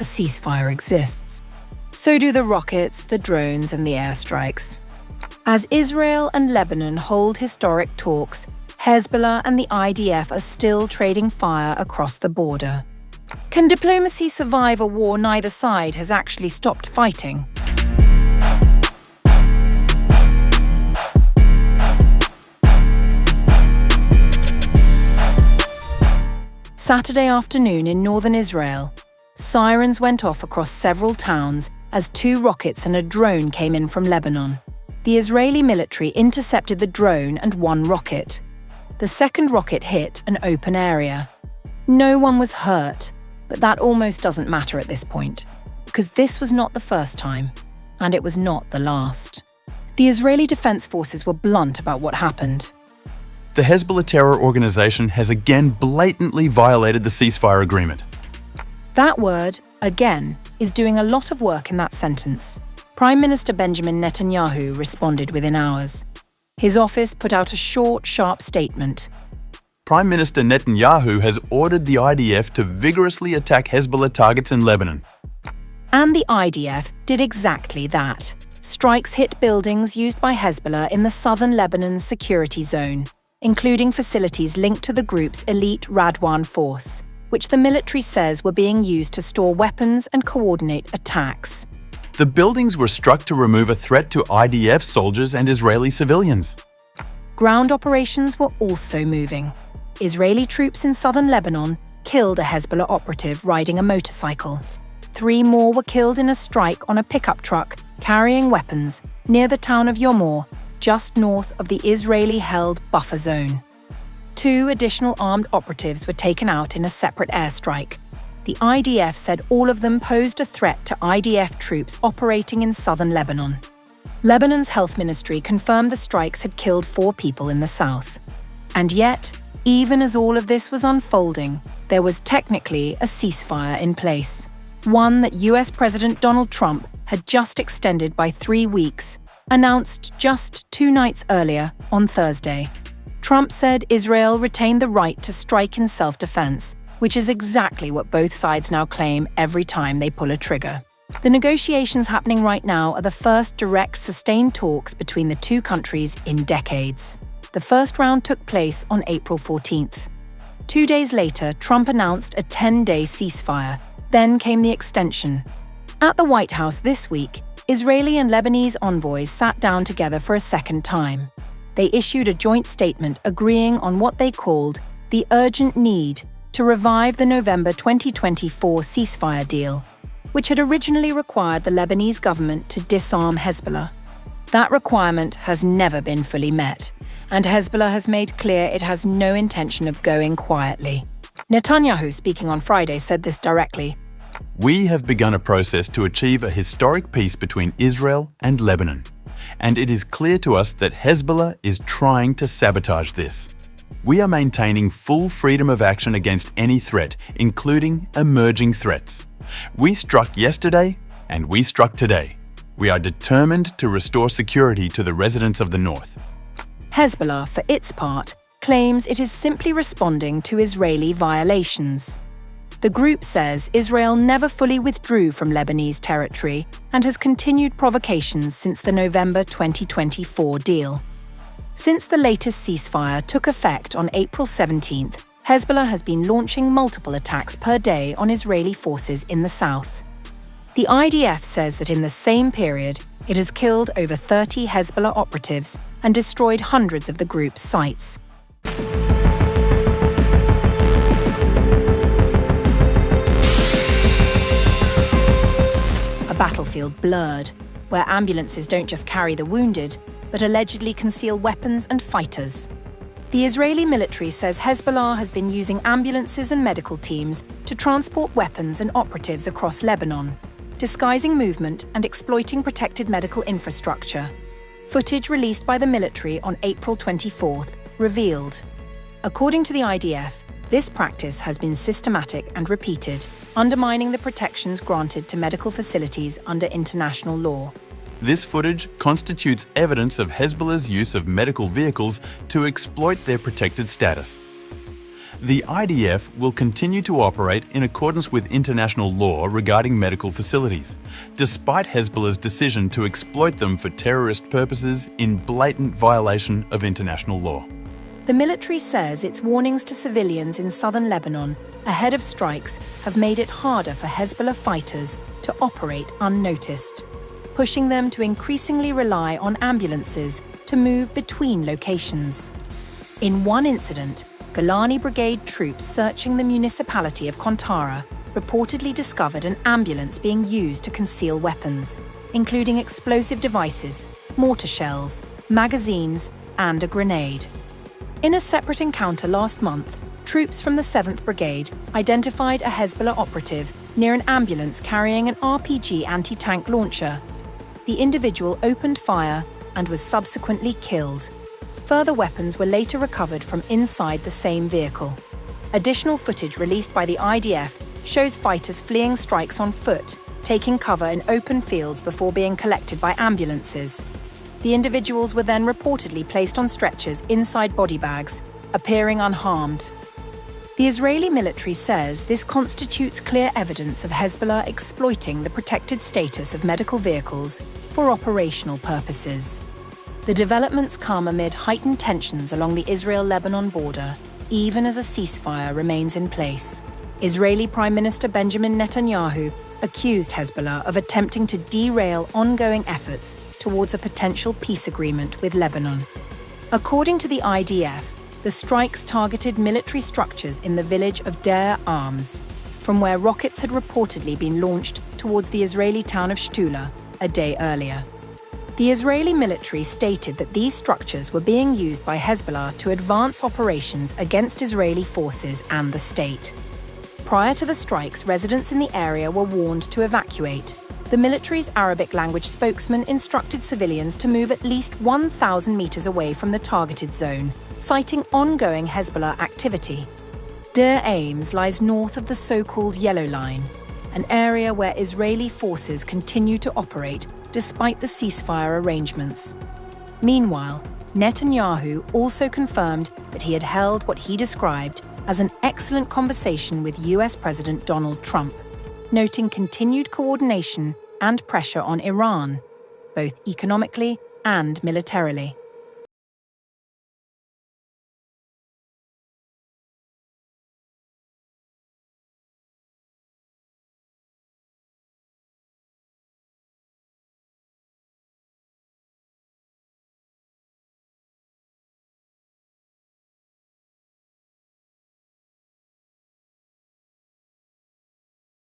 a ceasefire exists. So do the rockets, the drones, and the airstrikes. As Israel and Lebanon hold historic talks, Hezbollah and the IDF are still trading fire across the border. Can diplomacy survive a war neither side has actually stopped fighting? Saturday afternoon in northern Israel, sirens went off across several towns as 2 rockets and a drone came in from Lebanon. The Israeli military intercepted the drone and 1 rocket. The second rocket hit an open area. No one was hurt, but that almost doesn't matter at this point, because this was not the first time, and it was not the last. The Israeli Defense Forces were blunt about what happened. The Hezbollah terror organization has again blatantly violated the ceasefire agreement. That word, again, is doing a lot of work in that sentence. Prime Minister Benjamin Netanyahu responded within hours. His office put out a short, sharp statement. Prime Minister Netanyahu has ordered the IDF to vigorously attack Hezbollah targets in Lebanon. And the IDF did exactly that. Strikes hit buildings used by Hezbollah in the southern Lebanon security zone, including facilities linked to the group's elite Radwan Force, which the military says were being used to store weapons and coordinate attacks. The buildings were struck to remove a threat to IDF soldiers and Israeli civilians. Ground operations were also moving. Israeli troops in southern Lebanon killed a Hezbollah operative riding a motorcycle. 3 more were killed in a strike on a pickup truck carrying weapons near the town of Yomor, just north of the Israeli-held buffer zone. 2 additional armed operatives were taken out in a separate airstrike. The IDF said all of them posed a threat to IDF troops operating in southern Lebanon. Lebanon's health ministry confirmed the strikes had killed 4 people in the south. And yet, even as all of this was unfolding, there was technically a ceasefire in place. One that US President Donald Trump had just extended by 3 weeks, announced just 2 nights earlier on Thursday. Trump said Israel retained the right to strike in self-defense, which is exactly what both sides now claim every time they pull a trigger. The negotiations happening right now are the first direct, sustained talks between the 2 countries in decades. The first round took place on April 14th. 2 days later, Trump announced a 10-day ceasefire. Then came the extension. At the White House this week, Israeli and Lebanese envoys sat down together for a second time. They issued a joint statement agreeing on what they called the urgent need to revive the November 2024 ceasefire deal, which had originally required the Lebanese government to disarm Hezbollah. That requirement has never been fully met, and Hezbollah has made clear it has no intention of going quietly. Netanyahu, speaking on Friday, said this directly. We have begun a process to achieve a historic peace between Israel and Lebanon, and it is clear to us that Hezbollah is trying to sabotage this. We are maintaining full freedom of action against any threat, including emerging threats. We struck yesterday, and we struck today. We are determined to restore security to the residents of the north. Hezbollah, for its part, claims it is simply responding to Israeli violations. The group says Israel never fully withdrew from Lebanese territory and has continued provocations since the November 2024 deal. Since the latest ceasefire took effect on April 17th, Hezbollah has been launching multiple attacks per day on Israeli forces in the south. The IDF says that in the same period, it has killed over 30 Hezbollah operatives and destroyed hundreds of the group's sites. A battlefield blurred, where ambulances don't just carry the wounded, but allegedly conceal weapons and fighters. The Israeli military says Hezbollah has been using ambulances and medical teams to transport weapons and operatives across Lebanon, disguising movement and exploiting protected medical infrastructure. Footage released by the military on April 24th revealed. According to the IDF, this practice has been systematic and repeated, undermining the protections granted to medical facilities under international law. This footage constitutes evidence of Hezbollah's use of medical vehicles to exploit their protected status. The IDF will continue to operate in accordance with international law regarding medical facilities, despite Hezbollah's decision to exploit them for terrorist purposes in blatant violation of international law. The military says its warnings to civilians in southern Lebanon ahead of strikes have made it harder for Hezbollah fighters to operate unnoticed, pushing them to increasingly rely on ambulances to move between locations. In one incident, Golani Brigade troops searching the municipality of Kontara reportedly discovered an ambulance being used to conceal weapons, including explosive devices, mortar shells, magazines, and a grenade. In a separate encounter last month, troops from the 7th Brigade identified a Hezbollah operative near an ambulance carrying an RPG anti-tank launcher. The individual opened fire and was subsequently killed. Further weapons were later recovered from inside the same vehicle. Additional footage released by the IDF shows fighters fleeing strikes on foot, taking cover in open fields before being collected by ambulances. The individuals were then reportedly placed on stretchers inside body bags, appearing unharmed. The Israeli military says this constitutes clear evidence of Hezbollah exploiting the protected status of medical vehicles for operational purposes. The developments come amid heightened tensions along the Israel-Lebanon border, even as a ceasefire remains in place. Israeli Prime Minister Benjamin Netanyahu accused Hezbollah of attempting to derail ongoing efforts towards a potential peace agreement with Lebanon. According to the IDF, the strikes targeted military structures in the village of Deir Arms, from where rockets had reportedly been launched towards the Israeli town of Shtula a day earlier. The Israeli military stated that these structures were being used by Hezbollah to advance operations against Israeli forces and the state. Prior to the strikes, residents in the area were warned to evacuate. The military's Arabic language spokesman instructed civilians to move at least 1,000 meters away from the targeted zone, citing ongoing Hezbollah activity. Deir Aims lies north of the so-called Yellow Line, an area where Israeli forces continue to operate despite the ceasefire arrangements. Meanwhile, Netanyahu also confirmed that he had held what he described as an excellent conversation with US President Donald Trump, noting continued coordination and pressure on Iran, both economically and militarily.